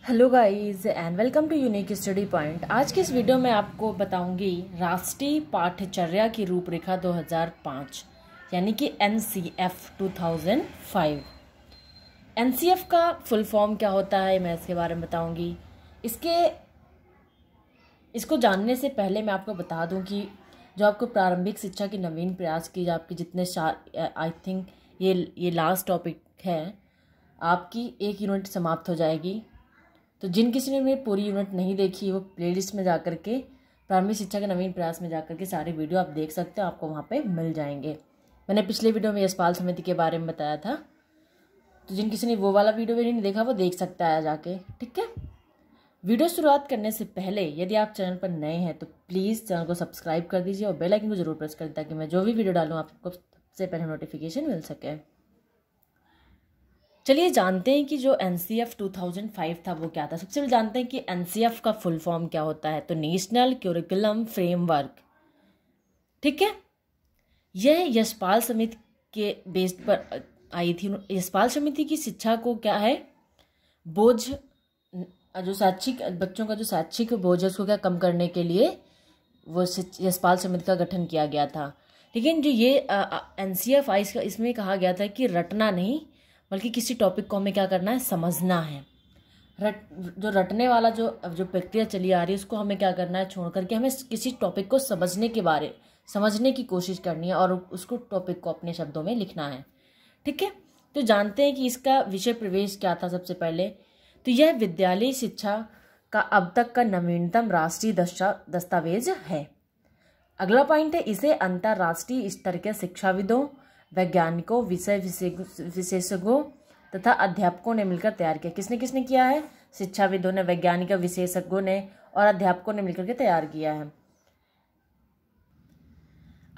Hello guys and welcome to unique study point. आज की इस वीडियो में आपको बताऊंगी राष्ट्रीय पाठ्यचर्या की रूपरेखा 2005 यानी कि एनसीएफ 2005। एनसीएफ का फुल फॉर्म क्या होता है मैं इसके बारे में बताऊंगी। इसको जानने से पहले मैं आपको बता दूं कि जो आपको प्रारंभिक शिक्षा की नवीन प्रयास की आपके जितने आई थिंक ये लास्ट टॉपिक है, आपकी एक यूनिट समाप्त हो जाएगी। तो जिन किसी ने मेरी पूरी यूनिट नहीं देखी वो प्लेलिस्ट में जाकर के प्रारंभिक शिक्षा के नवीन प्रयास में जाकर के सारे वीडियो आप देख सकते हो, आपको वहाँ पे मिल जाएंगे। मैंने पिछले वीडियो में यशपाल समिति के बारे में बताया था, तो जिन किसी ने वो वाला वीडियो भी नहीं देखा वो देख सकता है जाके, ठीक है। वीडियो शुरुआत करने से पहले यदि आप चैनल पर नए हैं तो प्लीज़ चैनल को सब्सक्राइब कर दीजिए और बेल आइकन को जरूर प्रेस कर दें ताकि मैं जो भी वीडियो डालूँ आपको सबसे पहले नोटिफिकेशन मिल सके। चलिए जानते हैं कि जो एनसीएफ 2005 था वो क्या था। सबसे पहले जानते हैं कि एनसीएफ का फुल फॉर्म क्या होता है। तो नेशनल करिकुलम फ्रेमवर्क, ठीक है। यह यशपाल समिति के बेस पर आई थी। यशपाल समिति की शिक्षा को क्या है, बोझ जो शैक्षिक बच्चों का जो शैक्षिक बोझ है उसको क्या कम करने के लिए वो यशपाल समिति का गठन किया गया था। लेकिन जो ये एनसीएफ आई इसमें कहा गया था कि रटना नहीं बल्कि किसी टॉपिक को हमें क्या करना है, समझना है। जो रटने वाला जो प्रक्रिया चली आ रही है उसको हमें क्या करना है, छोड़ करके हमें किसी टॉपिक को समझने की कोशिश करनी है और उसको टॉपिक को अपने शब्दों में लिखना है, ठीक है। तो जानते हैं कि इसका विषय प्रवेश क्या था। सबसे पहले तो यह विद्यालयी शिक्षा का अब तक का नवीनतम राष्ट्रीय दस्तावेज है। अगला पॉइंट है, इसे अंतर्राष्ट्रीय स्तर के शिक्षाविदों, वैज्ञानिकों, विषय विशेषज्ञों तथा अध्यापकों ने मिलकर तैयार किया। किसने किसने किया है? शिक्षाविदों ने, वैज्ञानिकों, विशेषज्ञों ने और अध्यापकों ने मिलकर के तैयार किया है।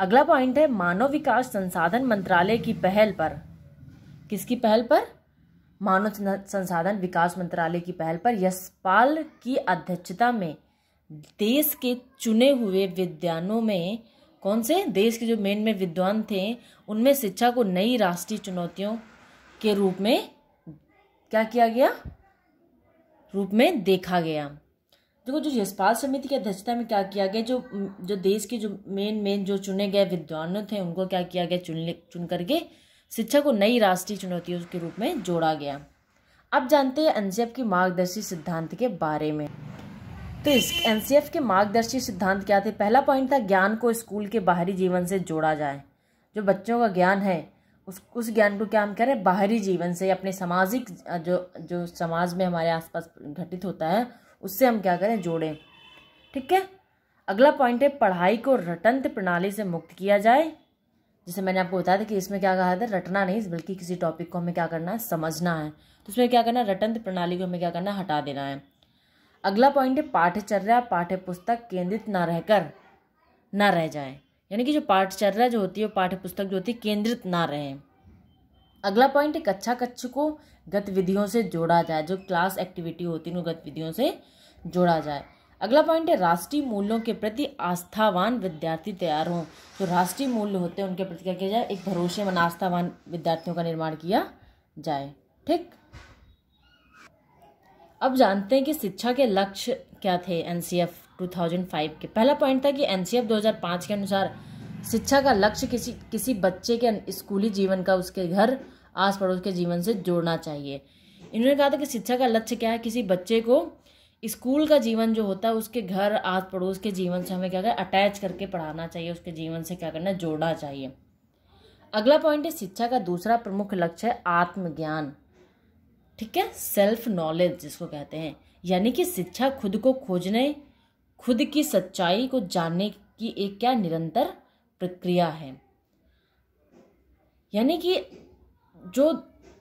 अगला पॉइंट है, मानव विकास संसाधन मंत्रालय की पहल पर, किसकी पहल पर? मानव संसाधन विकास मंत्रालय की पहल पर यशपाल की अध्यक्षता में देश के चुने हुए विद्वानों में, कौन से? देश के जो मेन विद्वान थे उनमें शिक्षा को नई राष्ट्रीय चुनौतियों के रूप में क्या किया गया, रूप में देखा गया। देखो जो यशपाल समिति की अध्यक्षता में क्या किया गया, जो देश के जो मेन जो चुने गए विद्वान थे उनको क्या किया गया, चुन करके शिक्षा को नई राष्ट्रीय चुनौतियों के रूप में जोड़ा गया। अब जानते हैं एनसीएफ की मार्गदर्शी सिद्धांत के बारे में। तो इस एनसीएफ के मार्गदर्शी सिद्धांत क्या थे? पहला पॉइंट था, ज्ञान को स्कूल के बाहरी जीवन से जोड़ा जाए। जो बच्चों का ज्ञान है उस ज्ञान को क्या हम कह रहे हैं, बाहरी जीवन से, अपने सामाजिक जो समाज में हमारे आसपास घटित होता है उससे हम क्या करें, जोड़ें, ठीक है। अगला पॉइंट है, पढ़ाई को रटंत प्रणाली से मुक्त किया जाए। जैसे मैंने आपको बताया था कि इसमें क्या कहा था, रटना नहीं बल्कि किसी टॉपिक को हमें क्या करना है, समझना है। तो उसमें क्या करना है, रटंत प्रणाली को हमें क्या करना है, हटा देना है। अगला पॉइंट है, पाठ्यचर्या पाठ्य पुस्तक केंद्रित ना रह जाए, यानी कि जो पाठ्यचर्या जो होती है पाठ्य पुस्तक जो होती है केंद्रित ना रहे। अगला पॉइंट है, कक्षा को गतिविधियों से जोड़ा जाए। जो क्लास एक्टिविटी होती है उन गतिविधियों से जोड़ा जाए। अगला पॉइंट है, राष्ट्रीय मूल्यों के प्रति आस्थावान विद्यार्थी तैयार हों। जो राष्ट्रीय मूल्य होते हैं उनके प्रति क्या किया जाए, एक भरोसेमंद आस्थावान विद्यार्थियों का निर्माण किया जाए, ठीक। अब जानते हैं कि शिक्षा के लक्ष्य क्या थे एनसीएफ 2005 के। पहला पॉइंट था कि एनसीएफ 2005 के अनुसार शिक्षा का लक्ष्य किसी बच्चे के स्कूली जीवन का उसके घर आस पड़ोस के जीवन से जोड़ना चाहिए। इन्होंने कहा था कि शिक्षा का लक्ष्य क्या है, किसी बच्चे को स्कूल का जीवन जो होता है उसके घर आस पड़ोस के जीवन से हमें क्या करना, अटैच करके पढ़ाना चाहिए, उसके जीवन से क्या करना, जोड़ना चाहिए। अगला पॉइंट है, शिक्षा का दूसरा प्रमुख लक्ष्य है आत्मज्ञान, ठीक है, सेल्फ नॉलेज जिसको कहते हैं। यानी कि शिक्षा खुद को खोजने, खुद की सच्चाई को जानने की एक क्या निरंतर प्रक्रिया है। यानी कि जो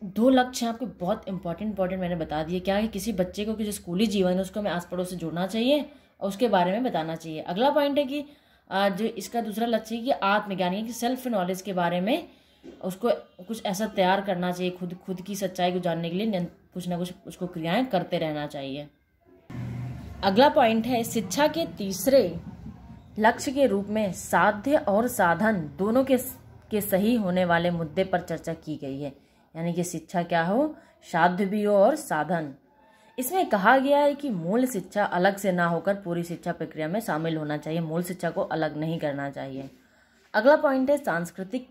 दो लक्ष्य हैं आपके बहुत इंपॉर्टेंट मैंने बता दिए। क्या है, किसी बच्चे को कि जो स्कूली जीवन है उसको हमें आस पड़ोस से जोड़ना चाहिए और उसके बारे में बताना चाहिए। अगला पॉइंट है कि जो इसका दूसरा लक्ष्य है कि आत्मज्ञान, यानी कि सेल्फ नॉलेज के बारे में उसको कुछ ऐसा तैयार करना चाहिए, खुद की सच्चाई को जानने के लिए कुछ ना कुछ उसको क्रियाएं करते रहना चाहिए। अगला पॉइंट है, शिक्षा के तीसरे लक्ष्य के रूप में साध्य और साधन दोनों के सही होने वाले मुद्दे पर चर्चा की गई है। यानी कि शिक्षा क्या हो, साध्य भी हो और साधन। इसमें कहा गया है कि मूल शिक्षा अलग से ना होकर पूरी शिक्षा प्रक्रिया में शामिल होना चाहिए, मूल शिक्षा को अलग नहीं करना चाहिए। अगला पॉइंट है सांस्कृतिक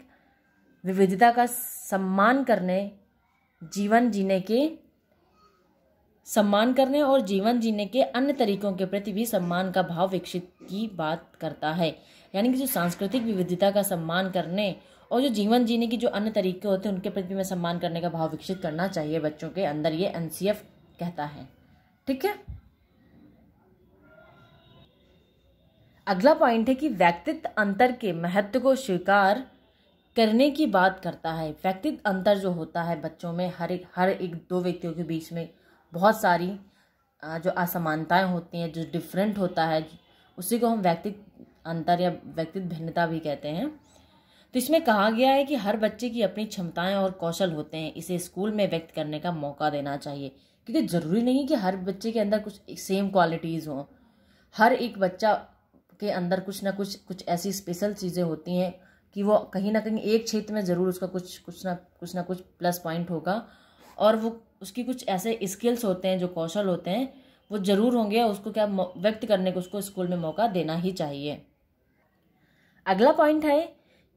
विविधता का सम्मान करने और जीवन जीने के अन्य तरीकों के प्रति भी सम्मान का भाव विकसित की बात करता है। यानी कि जो सांस्कृतिक विविधता का सम्मान करने और जो जीवन जीने की जो अन्य तरीके होते हैं उनके प्रति में सम्मान करने का भाव विकसित करना चाहिए बच्चों के अंदर, ये एनसीएफ कहता है। ठीक है। अगला पॉइंट है कि व्यक्तित्व अंतर के महत्व को स्वीकार करने की बात करता है। व्यक्तित्व अंतर जो होता है बच्चों में, हर एक दो व्यक्तियों के बीच में बहुत सारी जो असमानताएं होती हैं, जो डिफरेंट होता है, उसी को हम व्यक्तित्व अंतर या व्यक्तित्व भिन्नता भी कहते हैं। तो इसमें कहा गया है कि हर बच्चे की अपनी क्षमताएं और कौशल होते हैं, इसे स्कूल में व्यक्त करने का मौका देना चाहिए। क्योंकि ज़रूरी नहीं कि हर बच्चे के अंदर कुछ सेम क्वालिटीज़ हों। हर एक बच्चा के अंदर कुछ ना कुछ ऐसी स्पेशल चीज़ें होती हैं कि वो कहीं ना कहीं एक क्षेत्र में ज़रूर उसका कुछ ना कुछ प्लस पॉइंट होगा, और वो उसकी कुछ ऐसे स्किल्स होते हैं, जो कौशल होते हैं वो ज़रूर होंगे, उसको क्या व्यक्त करने को उसको स्कूल में मौका देना ही चाहिए। अगला पॉइंट है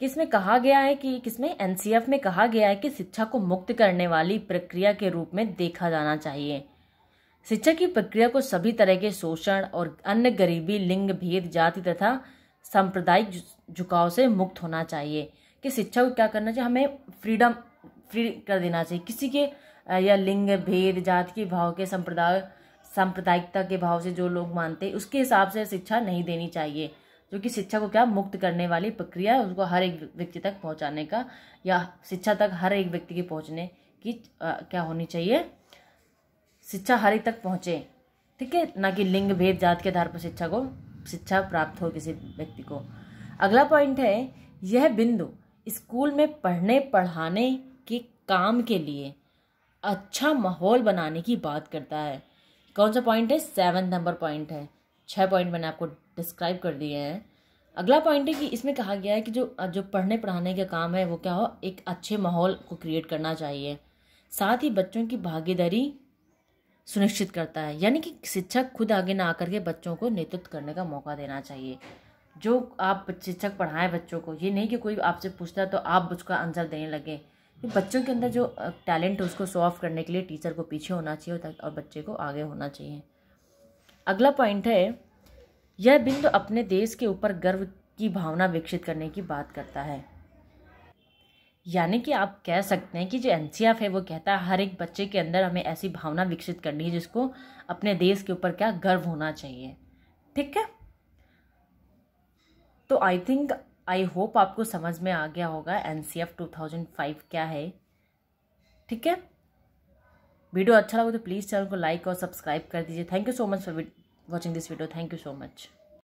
कि इसमें कहा गया है कि एनसीएफ में कहा गया है कि शिक्षा को मुक्त करने वाली प्रक्रिया के रूप में देखा जाना चाहिए। शिक्षा की प्रक्रिया को सभी तरह के शोषण और अन्य गरीबी, लिंग भेद, जाति तथा सांप्रदायिक झुकाव से मुक्त होना चाहिए। कि शिक्षा को क्या करना चाहिए, हमें फ्री कर देना चाहिए। किसी के या लिंग भेद, जाति के भाव के, सांप्रदायिकता के भाव से जो लोग मानते हैं उसके हिसाब से शिक्षा नहीं देनी चाहिए। जो कि शिक्षा को क्या मुक्त करने वाली प्रक्रिया है, उसको हर एक व्यक्ति तक पहुंचाने का, या शिक्षा तक हर एक व्यक्ति के पहुंचने की क्या होनी चाहिए, शिक्षा हर एक तक पहुंचे। ठीक है, ना कि लिंग भेद, जाति के आधार पर शिक्षा प्राप्त हो किसी व्यक्ति को। अगला पॉइंट है, यह बिंदु स्कूल में पढ़ने पढ़ाने के काम के लिए अच्छा माहौल बनाने की बात करता है। कौन सा पॉइंट है, 7 नंबर पॉइंट है। 6 पॉइंट मैंने आपको डिस्क्राइब कर दिए हैं। अगला पॉइंट है कि इसमें कहा गया है कि जो पढ़ने पढ़ाने का काम है वो क्या हो, एक अच्छे माहौल को क्रिएट करना चाहिए। साथ ही बच्चों की भागीदारी सुनिश्चित करता है। यानी कि शिक्षक खुद आगे ना आकर के बच्चों को नेतृत्व करने का मौका देना चाहिए। जो आप शिक्षक पढ़ाएं बच्चों को, ये नहीं कि कोई आपसे पूछता है तो आप उसका आंसर देने लगे। बच्चों के अंदर जो टैलेंट है उसको शो ऑफ करने के लिए टीचर को पीछे होना चाहिए और बच्चे को आगे होना चाहिए। अगला पॉइंट है, यह बिंदु अपने देश के ऊपर गर्व की भावना विकसित करने की बात करता है। यानी कि आप कह सकते हैं कि जो एनसीएफ है वो कहता है हर एक बच्चे के अंदर हमें ऐसी भावना विकसित करनी है जिसको अपने देश के ऊपर क्या गर्व होना चाहिए। ठीक है, तो आई होप आपको समझ में आ गया होगा एनसीएफ 2005 क्या है। ठीक है, वीडियो अच्छा लगा तो प्लीज़ चैनल को लाइक और सब्सक्राइब कर दीजिए। Thank you so much for watching this video. Thank you so much.